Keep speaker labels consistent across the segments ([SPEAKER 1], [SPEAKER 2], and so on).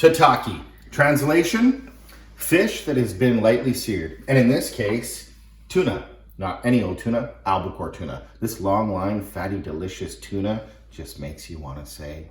[SPEAKER 1] Tataki. Translation, fish that has been lightly seared. And in this case, tuna. Not any old tuna, albacore tuna. This long line, fatty, delicious tuna just makes you want to say,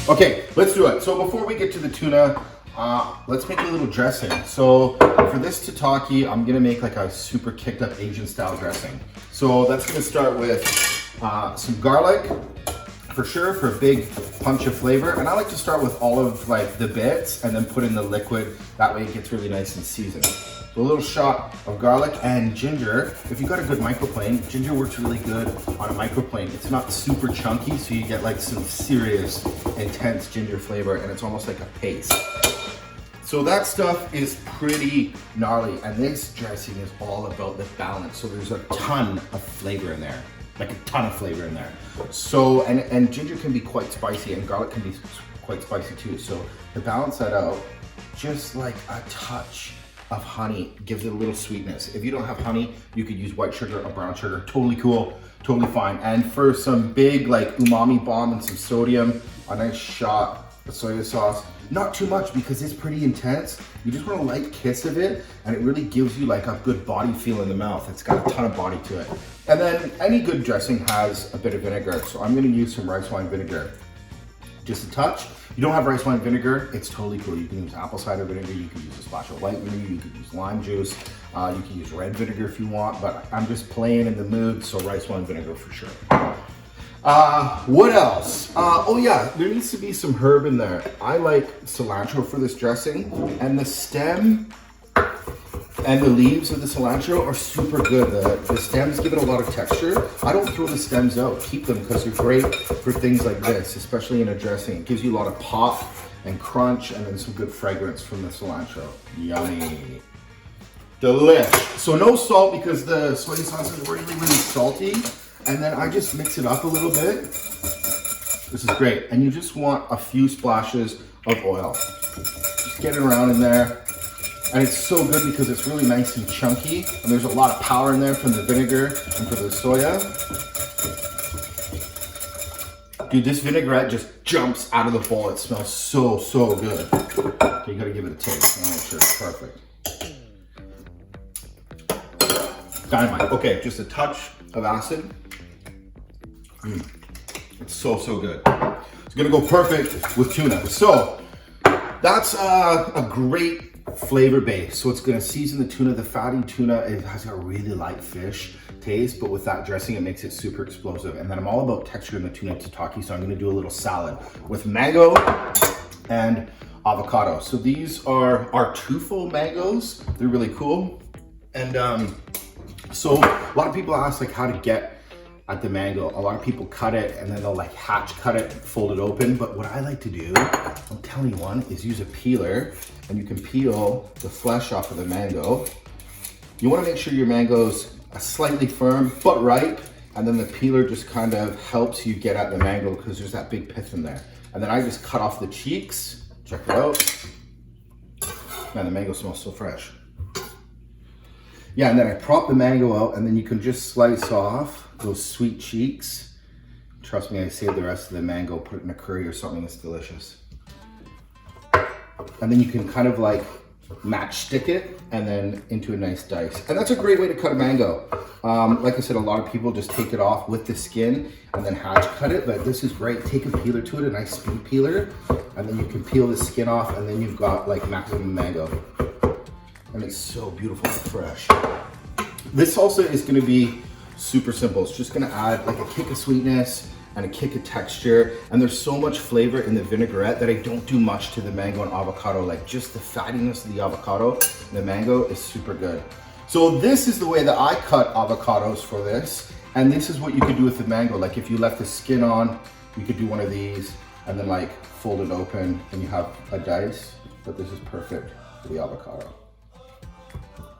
[SPEAKER 1] Okay, let's do it. So before we get to the tuna, let's make a little dressing. So for this tataki, I'm gonna make like a super kicked up Asian style dressing. So that's gonna start with some garlic, for sure, for a big punch of flavor. And I like to start with all of like the bits and then put in the liquid. That way it gets really nice and seasoned. So a little shot of garlic and ginger. If you've got a good microplane, ginger works really good on a microplane. It's not super chunky, so you get like some serious, intense ginger flavor, and it's almost like a paste. So that stuff is pretty gnarly, and this dressing is all about the balance. So there's a ton of flavor in there. Like a ton of flavor in there. So, and ginger can be quite spicy, and garlic can be quite spicy too. So to balance that out, just like a touch of honey gives it a little sweetness. If you don't have honey, you could use white sugar or brown sugar. Totally cool, totally fine. And for some big like umami bomb and some sodium, a nice shot of soy sauce. Not too much because it's pretty intense. You just want a light kiss of it, and it really gives you like a good body feel in the mouth. It's got a ton of body to it. And then any good dressing has a bit of vinegar. So I'm gonna use some rice wine vinegar. Just a touch. You don't have rice wine vinegar, it's totally cool. You can use apple cider vinegar, you can use a splash of white vinegar, you can use lime juice, you can use red vinegar if you want, but I'm just playing in the mood, so rice wine vinegar for sure. What else? Oh yeah, there needs to be some herb in there. I like cilantro for this dressing, and the stem and the leaves of the cilantro are super good. The stems give it a lot of texture. I don't throw the stems out, keep them because they're great for things like this, especially in a dressing. It gives you a lot of pop and crunch, and then some good fragrance from the cilantro. Yummy. Delish. So no salt because the soy sauce is really, really salty. And then I just mix it up a little bit. This is great. And you just want a few splashes of oil. Just get it around in there. And it's so good because it's really nice and chunky. And there's a lot of power in there from the vinegar and from the soya. Dude, this vinaigrette just jumps out of the bowl. It smells so, so good. Okay, you gotta give it a taste. I want to make sure it's perfect. Dynamite. Okay, just a touch of acid. It's so, so good. It's gonna go perfect with tuna. So that's a great flavor base. So it's gonna season the tuna. The fatty tuna, it has a really light fish taste, but with that dressing, it makes it super explosive. And then I'm all about texture in the tuna tataki, so I'm gonna do a little salad with mango and avocado. So these are our truffle mangoes. They're really cool. And so a lot of people ask like how to get at the mango. A lot of people cut it and then they'll like hatch cut it, fold it open. But what I like to do, I'll tell you one, is use a peeler, and you can peel the flesh off of the mango. You want to make sure your mango's slightly firm but ripe, and then the peeler just kind of helps you get at the mango because there's that big pith in there. And then I just cut off the cheeks. Check it out. Man, the mango smells so fresh. Yeah, and then I prop the mango out, and then you can just slice off those sweet cheeks. Trust me, I saved the rest of the mango, put it in a curry or something that's delicious. And then you can kind of like matchstick it and then into a nice dice. And that's a great way to cut a mango. Like I said, a lot of people just take it off with the skin and then hatch cut it, but this is great. Take a peeler to it, a nice speed peeler, and then you can peel the skin off, and then you've got like maximum mango. And it's so beautiful and fresh. This salsa is gonna be super simple. It's just gonna add like a kick of sweetness and a kick of texture. And there's so much flavor in the vinaigrette that I don't do much to the mango and avocado. Like just the fattiness of the avocado and the mango is super good. So this is the way that I cut avocados for this. And this is what you could do with the mango. Like if you left the skin on, you could do one of these and then like fold it open and you have a dice. But this is perfect for the avocado.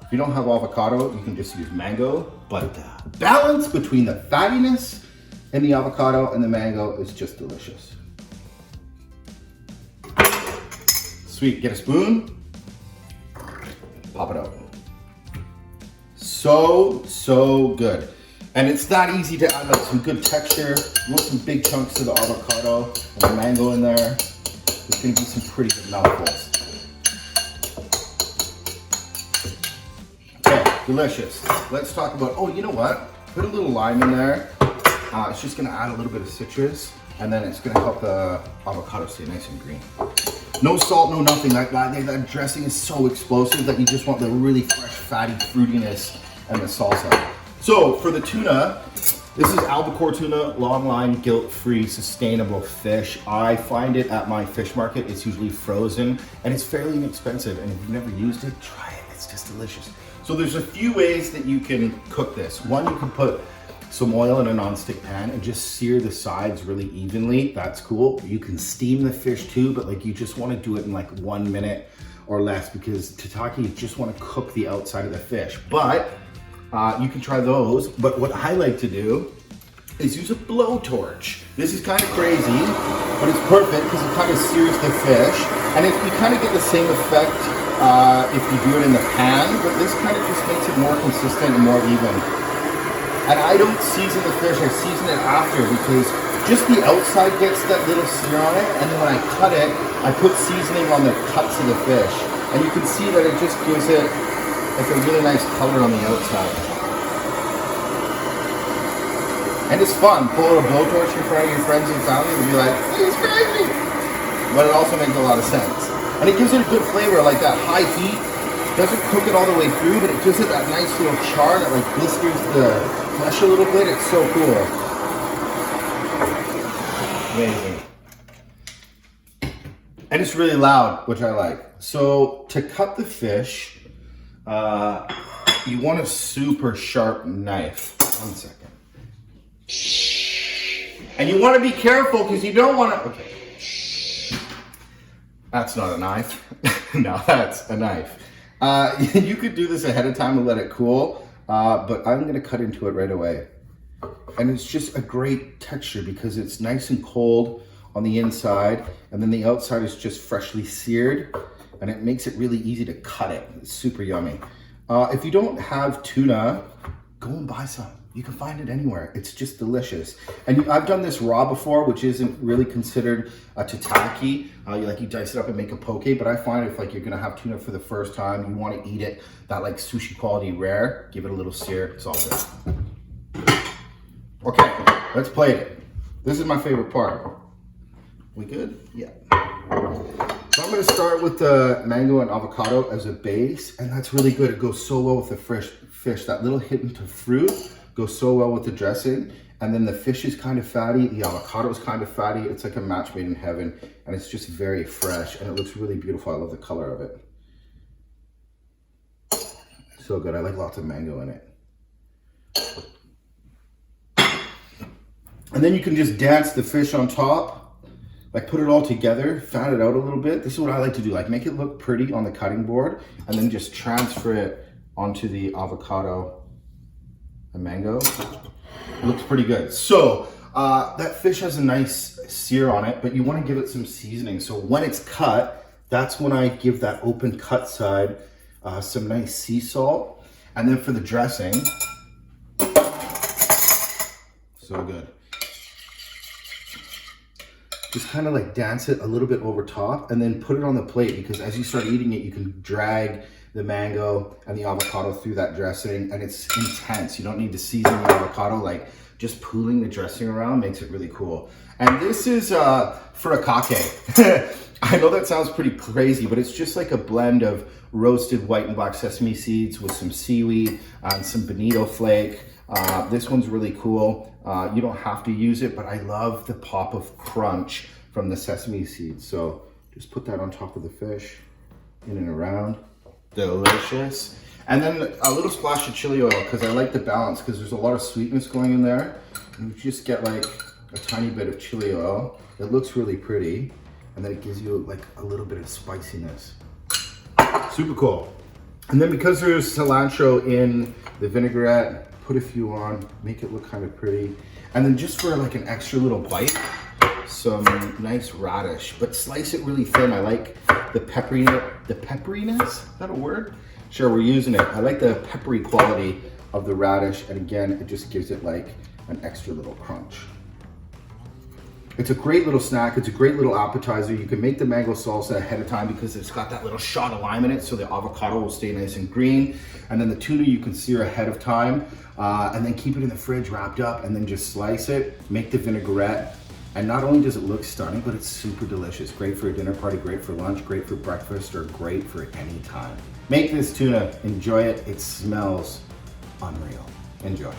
[SPEAKER 1] If you don't have avocado, you can just use mango, but the balance between the fattiness and the avocado and the mango is just delicious. Sweet, get a spoon, pop it out. so good. And it's that easy to add like some good texture. You want some big chunks of the avocado and the mango in there. It's gonna be some pretty good mouthfuls. Okay, delicious. Let's talk about, oh, you know what? Put a little lime in there. It's just gonna add a little bit of citrus, and then it's gonna help the avocado stay nice and green. No salt, no nothing like that. That dressing is so explosive that you just want the really fresh, fatty fruitiness and the salsa. So for the tuna, this is albacore tuna, long line, guilt-free, sustainable fish. I find it at my fish market. It's usually frozen and it's fairly inexpensive. And if you've never used it, try it. It's just delicious. So there's a few ways that you can cook this. One, you can put some oil in a non-stick pan and just sear the sides really evenly. That's cool. You can steam the fish too, but like you just want to do it in like 1 minute or less, because tataki, you just want to cook the outside of the fish. But you can try those. But what I like to do is use a blowtorch. This is kind of crazy, but it's perfect because it kind of sears the fish, and you kind of get the same effect if you do it in the pan, but this kind of just makes it more consistent and more even. And I don't season the fish, I season it after, because just the outside gets that little sear on it, and then when I cut it, I put seasoning on the cuts of the fish. And you can see that it just gives it like a really nice color on the outside. And it's fun. Pull out a blowtorch in front of your friends and family and be like, "This is crazy." But it also makes a lot of sense. And it gives it a good flavor, like that high heat. Doesn't cook it all the way through, but it gives it that nice little char that like blisters the flesh a little bit. It's so cool. Amazing. And it's really loud, which I like. So to cut the fish, you want a super sharp knife. 1 second. And you want to be careful because you don't want to, okay. That's not a knife. No, that's a knife. You could do this ahead of time and let it cool, but I'm gonna cut into it right away. And it's just a great texture because it's nice and cold on the inside, and then the outside is just freshly seared, and it makes it really easy to cut it. It's super yummy. If you don't have tuna, go and buy some. You can find it anywhere. It's just delicious. And I've done this raw before, which isn't really considered a tataki. You dice it up and make a poke, but I find if like you're gonna have tuna for the first time, you wanna eat it that like sushi quality rare, give it a little sear, it's all good. Okay, let's plate it. This is my favorite part. We good? Yeah. So I'm gonna start with the mango and avocado as a base, and that's really good. It goes so well with the fish. That little hint into fruit goes so well with the dressing, and then the fish is kind of fatty, the avocado is kind of fatty. It's like a match made in heaven, and it's just very fresh, and it looks really beautiful. I love the color of it. So good. I like lots of mango in it. And then you can just dance the fish on top, like put it all together, fat it out a little bit. This is what I like to do, like make it look pretty on the cutting board, and then just transfer it onto the avocado and mango. It looks pretty good. So that fish has a nice sear on it, but you want to give it some seasoning. So when it's cut, that's when I give that open cut side some nice sea salt. And then for the dressing, so good. Just kind of like dance it a little bit over top and then put it on the plate, because as you start eating it, you can drag the mango and the avocado through that dressing, and it's intense. You don't need to season the avocado, like just pooling the dressing around makes it really cool. And this is furikake. I know that sounds pretty crazy, but it's just like a blend of roasted white and black sesame seeds with some seaweed and some bonito flake. This one's really cool. You don't have to use it, but I love the pop of crunch from the sesame seeds. So just put that on top of the fish, in and around. Delicious. And then a little splash of chili oil, because I like the balance, because there's a lot of sweetness going in there. And you just get like a tiny bit of chili oil. It looks really pretty, and then it gives you like a little bit of spiciness. Super cool. And then because there's cilantro in the vinaigrette, put a few on, make it look kind of pretty. And then just for like an extra little bite, some nice radish, but slice it really thin. I like the pepperiness, is that a word? Sure, we're using it. I like the peppery quality of the radish, and again, it just gives it like an extra little crunch. It's a great little snack. It's a great little appetizer. You can make the mango salsa ahead of time because it's got that little shot of lime in it, so the avocado will stay nice and green. And then the tuna you can sear ahead of time, and then keep it in the fridge wrapped up, and then just slice it, make the vinaigrette. And not only does it look stunning, but it's super delicious. Great for a dinner party, great for lunch, great for breakfast, or great for any time. Make this tuna, enjoy it. It smells unreal. Enjoy.